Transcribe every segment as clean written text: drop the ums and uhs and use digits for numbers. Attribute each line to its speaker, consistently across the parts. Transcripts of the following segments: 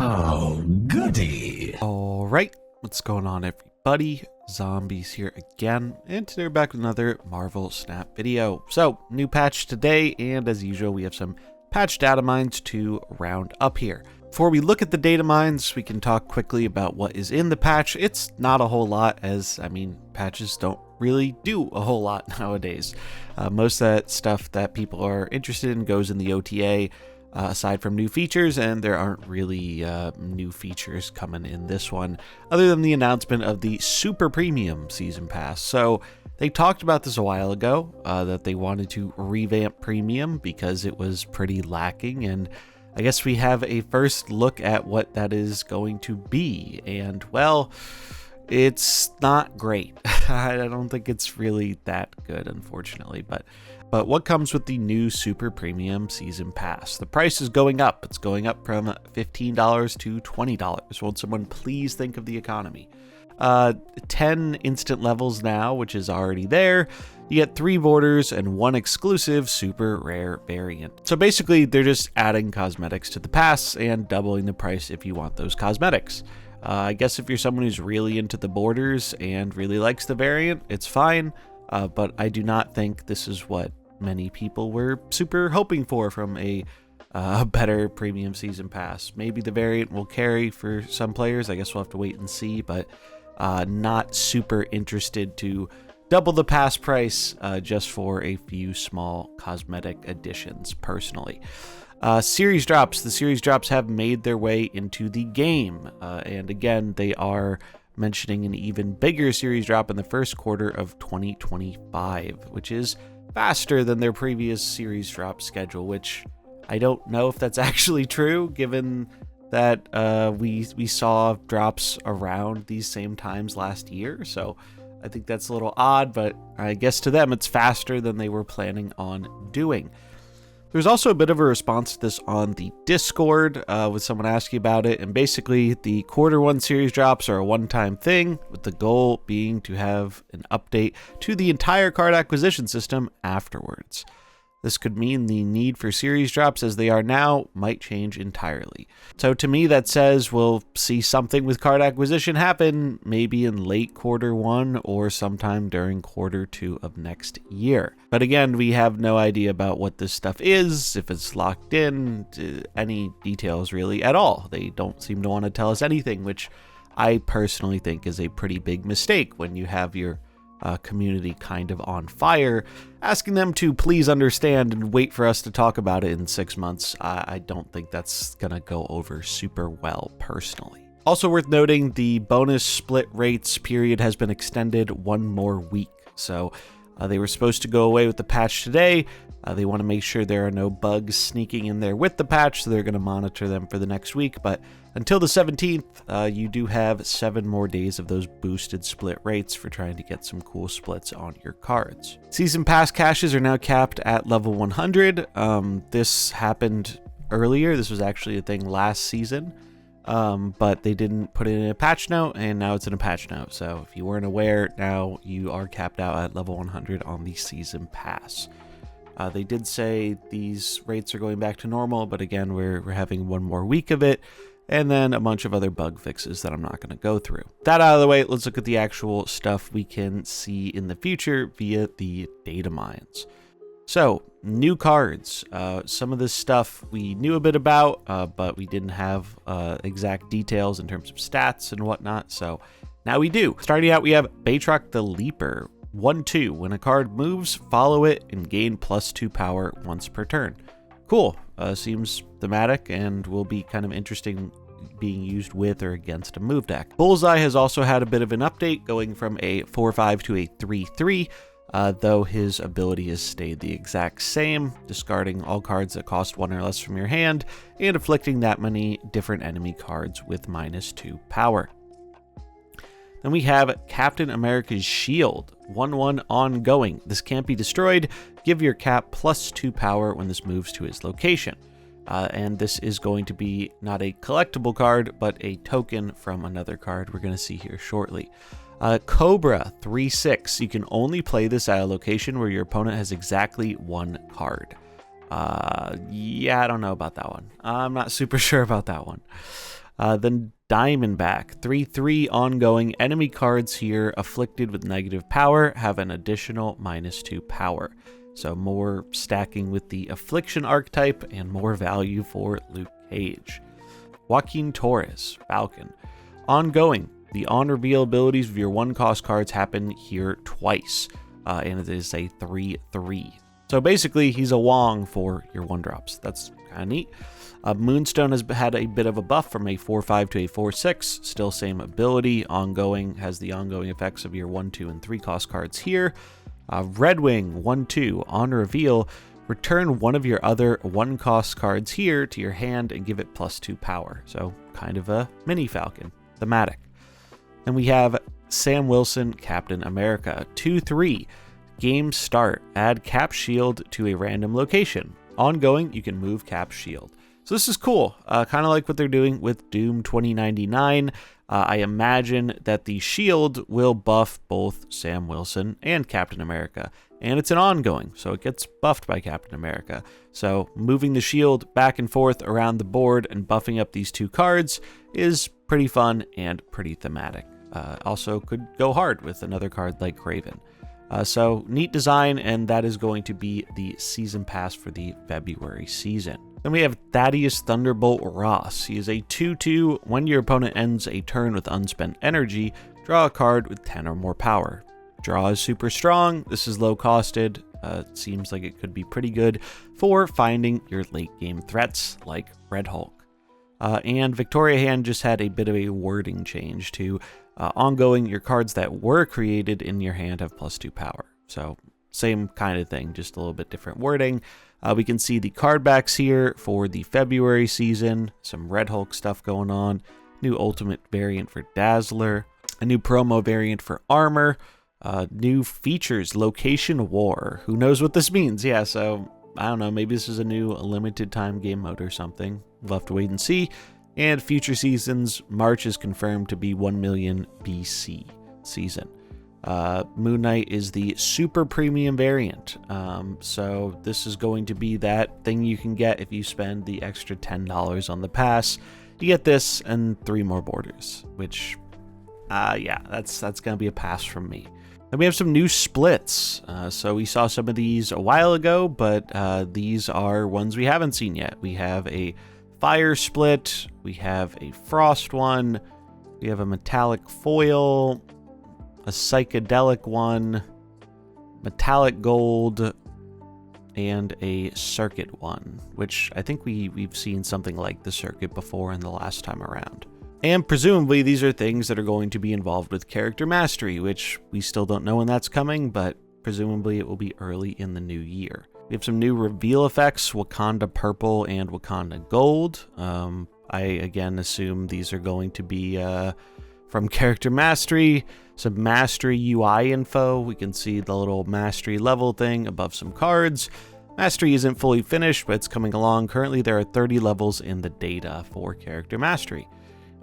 Speaker 1: Oh, goody.
Speaker 2: All right, what's going on, everybody? Zombies here again, and today we're back with another Marvel Snap video. So, new patch today, and as usual, we have some patch data mines to round up here. Before we look at the data mines, we can talk quickly about what is in the patch. It's not a whole lot, as, patches don't really do a whole lot nowadays. Most of that stuff that people are interested in goes in the OTA, aside from new features, and there aren't really new features coming in this one, other than the announcement of the Super Premium Season Pass. So they talked about this a while ago, that they wanted to revamp Premium because it was pretty lacking, and I guess we have a first look at what that is going to be, and well, it's not great. I don't think it's really that good, unfortunately, but what comes with the new Super Premium Season Pass? The price is going up. It's going up from $15 to $20. Won't someone please think of the economy? 10 instant levels now, which is already there. You get 3 borders and 1 exclusive super rare variant. So basically, they're just adding cosmetics to the pass and doubling the price if you want those cosmetics. I guess if you're someone who's really into the borders and really likes the variant, it's fine. But I do not think this is what many people were super hoping for from a better premium season pass. Maybe the variant will carry for some players. I guess we'll have to wait and see, but not super interested to double the pass price just for a few small cosmetic additions personally. Series drops. The series drops have made their way into the game. And again, they are mentioning an even bigger series drop in the first quarter of 2025, which is faster than their previous series drop schedule, which I don't know if that's actually true, given that we saw drops around these same times last year. So I think that's a little odd, but I guess to them it's faster than they were planning on doing. There's also a bit of a response to this on the Discord with someone asking about it, and basically the quarter 1 series drops are a one-time thing, with the goal being to have an update to the entire card acquisition system afterwards. This could mean the need for series drops as they are now might change entirely. So to me that says we'll see something with card acquisition happen maybe in late quarter 1 or sometime during quarter 2 of next year. But again, we have no idea about what this stuff is, if it's locked in, any details really at all. They don't seem to want to tell us anything, which I personally think is a pretty big mistake when you have your community kind of on fire. Asking them to please understand and wait for us to talk about it in 6 months, I don't think that's gonna go over super well personally. Also worth noting, the bonus split rates period has been extended 1 more week. So they were supposed to go away with the patch today. They want to make sure there are no bugs sneaking in there with the patch, so they're going to monitor them for the next week. But until the 17th, you do have 7 more days of those boosted split rates for trying to get some cool splits on your cards. Season Pass caches are now capped at level 100. This happened earlier. This was actually a thing last season, but they didn't put it in a patch note, and now it's in a patch note. So if you weren't aware, now you are capped out at level 100 on the Season Pass. They did say these rates are going back to normal, but again, we're having 1 more week of it, and then a bunch of other bug fixes that I'm not going to go through. That out of the way, let's look at the actual stuff we can see in the future via the data mines. So, new cards. Some of this stuff we knew a bit about, but we didn't have exact details in terms of stats and whatnot, so now we do. Starting out, we have Baytrock the Leaper. 1/2. When a card moves, follow it and gain +2 power once per turn. Cool. Seems thematic and will be kind of interesting being used with or against a move deck. Bullseye has also had a bit of an update, going from a 4/5 to a 3/3, though his ability has stayed the exact same, discarding all cards that cost 1 or less from your hand and afflicting that many different enemy cards with -2 power. Then we have Captain America's Shield, 1/1 ongoing. This can't be destroyed. Give your Cap +2 power when this moves to his location. And this is going to be not a collectible card, but a token from another card we're going to see here shortly. Cobra, 3/6. You can only play this at a location where your opponent has exactly 1 card. Yeah, I don't know about that one. I'm not super sure about that one. Then Diamondback, 3/3 ongoing. Enemy cards here afflicted with negative power have an additional -2 power. So more stacking with the Affliction archetype and more value for Luke Cage. Joaquin Torres, Falcon. Ongoing, the on-reveal abilities of your 1-cost cards happen here twice, and it is a 3/3. So basically, he's a Wong for your 1-drops. That's kind of neat. Moonstone has had a bit of a buff from a 4/5 to a 4/6. Still same ability. Ongoing has the ongoing effects of your 1, 2, and 3-cost cards here. Red Wing, 1/2. On reveal, return one of your other 1-cost cards here to your hand and give it +2 power. So kind of a mini Falcon. Thematic. Then we have Sam Wilson, Captain America. 2/3. Game start. Add Cap Shield to a random location. Ongoing, you can move Cap Shield. So this is cool, kind of like what they're doing with Doom 2099. I imagine that the shield will buff both Sam Wilson and Captain America, and it's an ongoing, so it gets buffed by Captain America. So moving the shield back and forth around the board and buffing up these 2 cards is pretty fun and pretty thematic. Also could go hard with another card like Craven. So neat design, and that is going to be the season pass for the February season. Then we have Thaddeus Thunderbolt Ross. He is a 2/2. When your opponent ends a turn with unspent energy, draw a card with 10 or more power. Draw is super strong. This is low costed. It seems like it could be pretty good for finding your late game threats like Red Hulk. And Victoria Hand just had a bit of a wording change to ongoing. Your cards that were created in your hand have +2 power. So same kind of thing, just a little bit different wording. We can see the card backs here for the February season, some Red Hulk stuff going on, new Ultimate variant for Dazzler, a new promo variant for Armor, new features, Location War. Who knows what this means? Yeah, so I don't know, maybe this is a new limited time game mode or something. We'll have to wait and see. And future seasons, March is confirmed to be 1 million BC season. Moon Knight is the super premium variant. So this is going to be that thing you can get if you spend the extra $10 on the pass. You get this and 3 more borders, which, yeah, that's going to be a pass from me. Then we have some new splits. So we saw some of these a while ago, but these are ones we haven't seen yet. We have a fire split, we have a frost one, we have a metallic foil, a psychedelic one, metallic gold, and a circuit one, which I think we've seen something like the circuit before in the last time around. And presumably these are things that are going to be involved with character mastery, which we still don't know when that's coming, but presumably it will be early in the new year. We have some new reveal effects, Wakanda Purple and Wakanda Gold. I again assume these are going to be from character mastery. Some mastery UI info. We can see the little mastery level thing above some cards. Mastery isn't fully finished, but it's coming along. Currently there are 30 levels in the data for character mastery.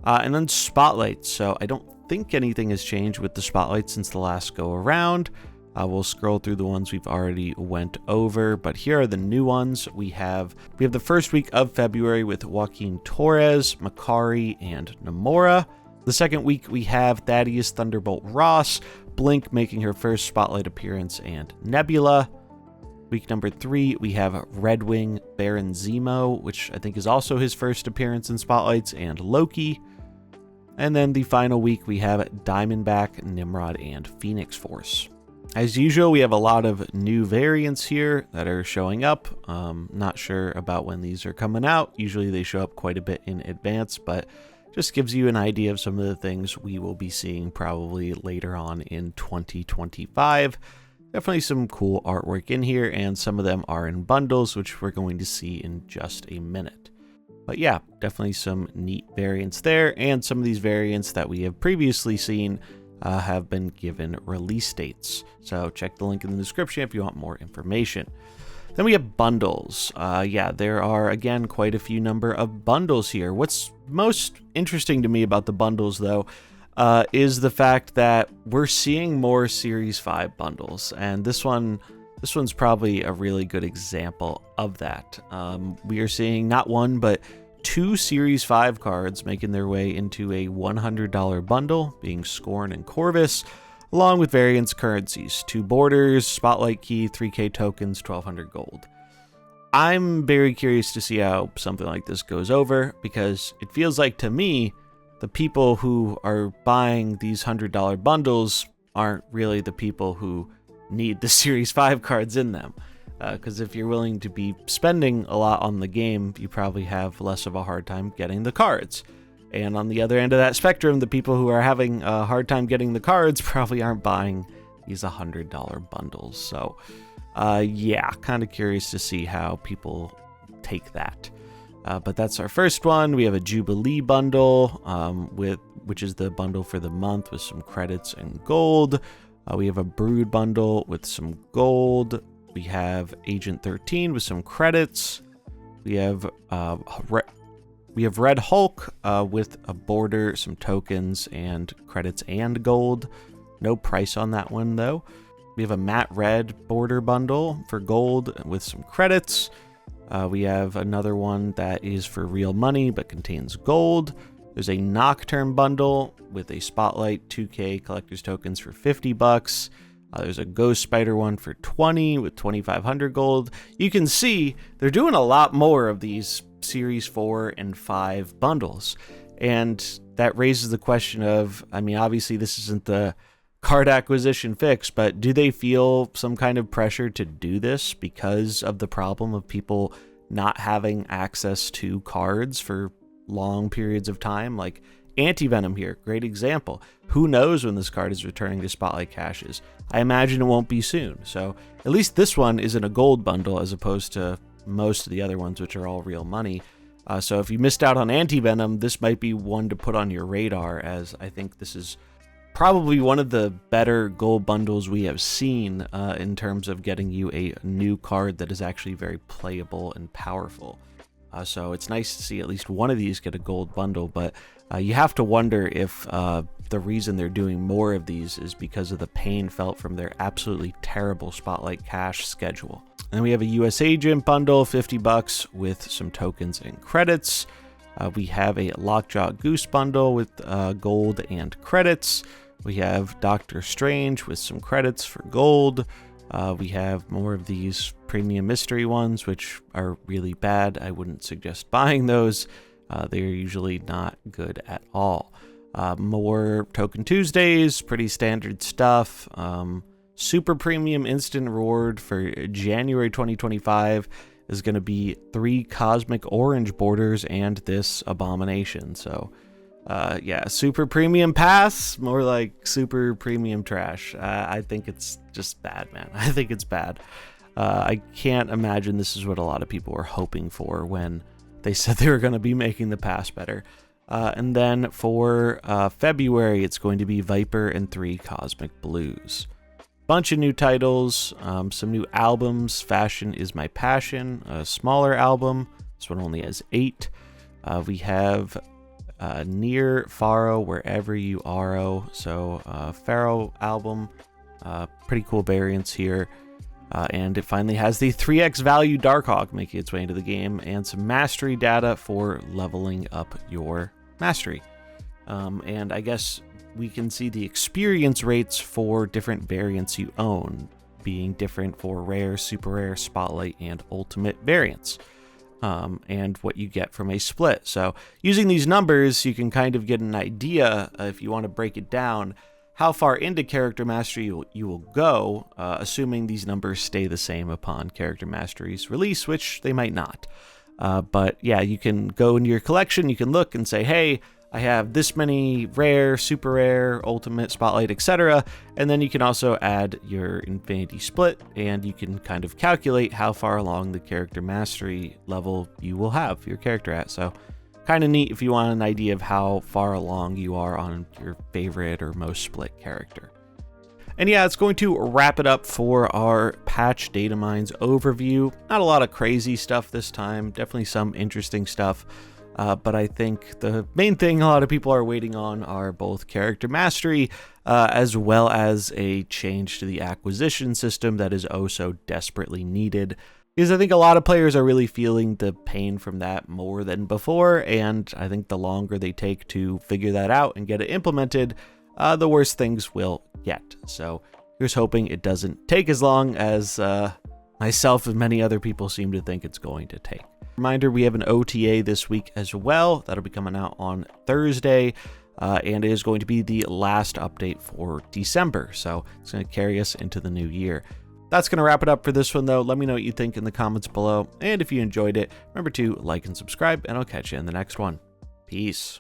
Speaker 2: And then spotlights. So I don't think anything has changed with the spotlights since the last go around. We'll scroll through the ones we've already went over, but here are the new ones. We have the first week of February with Joaquin Torres, Makari, and Namora. The second week we have Thaddeus Thunderbolt Ross, Blink making her first spotlight appearance, and Nebula. Week number 3 we have Red Wing Baron Zemo, which I think is also his first appearance in spotlights, and Loki. And then the final week we have Diamondback, Nimrod, and Phoenix Force. As usual, we have a lot of new variants here that are showing up. Not sure about when these are coming out. Usually they show up quite a bit in advance, but just gives you an idea of some of the things we will be seeing probably later on in 2025. Definitely some cool artwork in here, and some of them are in bundles, which we're going to see in just a minute. But yeah, definitely some neat variants there, and some of these variants that we have previously seen have been given release dates. So check the link in the description if you want more information. Then we have bundles. Yeah, there are, again, quite a few number of bundles here. What's most interesting to me about the bundles, though, is the fact that we're seeing more Series 5 bundles. And this one's probably a really good example of that. We are seeing not one, but 2 Series 5 cards making their way into a $100 bundle, being Scorn and Corvus, along with variants currencies, 2 borders, Spotlight Key, 3K tokens, 1200 gold. I'm very curious to see how something like this goes over, because it feels like to me, the people who are buying these $100 bundles aren't really the people who need the Series 5 cards in them. Because if you're willing to be spending a lot on the game, you probably have less of a hard time getting the cards. And on the other end of that spectrum, the people who are having a hard time getting the cards probably aren't buying these $100 bundles. So, yeah, kind of curious to see how people take that. But that's our first one. We have a Jubilee bundle, which is the bundle for the month with some credits and gold. We have a Brood bundle with some gold. We have Agent 13 with some credits. We have Red Hulk with a border, some tokens, and credits and gold. No price on that one though. We have a Matte Red border bundle for gold with some credits. We have another one that is for real money but contains gold. There's a Nocturne bundle with a Spotlight 2K collector's tokens for $50. There's a Ghost Spider one for 20 with 2,500 gold. You can see they're doing a lot more of these Series 4 and 5 bundles. And that raises the question of, I mean, obviously this isn't the card acquisition fix, but do they feel some kind of pressure to do this because of the problem of people not having access to cards for long periods of time? Like Anti-Venom here, great example. Who knows when this card is returning to Spotlight caches? I imagine it won't be soon. So at least this one isn't a gold bundle as opposed to most of the other ones, which are all real money. So if you missed out on Anti-Venom, this might be one to put on your radar, as I think this is probably one of the better gold bundles we have seen in terms of getting you a new card that is actually very playable and powerful. So it's nice to see at least one of these get a gold bundle, but you have to wonder if the reason they're doing more of these is because of the pain felt from their absolutely terrible Spotlight cache schedule. And we have a US Agent bundle, $50 with some tokens and credits. We have a Lockjaw Goose bundle with gold and credits. We have Doctor Strange with some credits for gold. We have more of these premium mystery ones, which are really bad. I wouldn't suggest buying those. They're usually not good at all. More Token Tuesdays, pretty standard stuff. Super premium instant reward for January 2025 is going to be 3 cosmic orange borders and this abomination. So yeah, super premium pass, more like super premium trash. I think it's just bad, man. I think it's bad. I can't imagine this is what a lot of people were hoping for when they said they were going to be making the pass better. And then for February, it's going to be Viper and 3 Cosmic Blues. Bunch of new titles, some new albums. Fashion is My Passion, a smaller album. This one only has 8. We have Near Faro, Wherever You Are. So Faro album, pretty cool variants here. And it finally has the 3x value Darkhawk making its way into the game, and some mastery data for leveling up your mastery. And I guess we can see the experience rates for different variants you own being different for rare, super rare, spotlight, and ultimate variants. And what you get from a split. So using these numbers, you can kind of get an idea, if you want to break it down, how far into character mastery you will go, assuming these numbers stay the same upon character mastery's release, which they might not. But yeah, you can go into your collection, you can look and say, hey, I have this many rare, super rare, ultimate, spotlight, etc. And then you can also add your infinity split, and you can kind of calculate how far along the character mastery level you will have your character at. So kind of neat if you want an idea of how far along you are on your favorite or most split character. And yeah, it's going to wrap it up for our patch Datamines overview. Not a lot of crazy stuff this time, definitely some interesting stuff. But I think the main thing a lot of people are waiting on are both character mastery, as well as a change to the acquisition system that is oh so desperately needed. Because I think a lot of players are really feeling the pain from that more than before, and I think the longer they take to figure that out and get it implemented, the worse things will get. So here's hoping it doesn't take as long as myself and many other people seem to think it's going to take. Reminder, we have an OTA this week as well. That'll be coming out on Thursday, and it is going to be the last update for December. So it's going to carry us into the new year. That's going to wrap it up for this one, though. Let me know what you think in the comments below. And if you enjoyed it, remember to like and subscribe, and I'll catch you in the next one. Peace.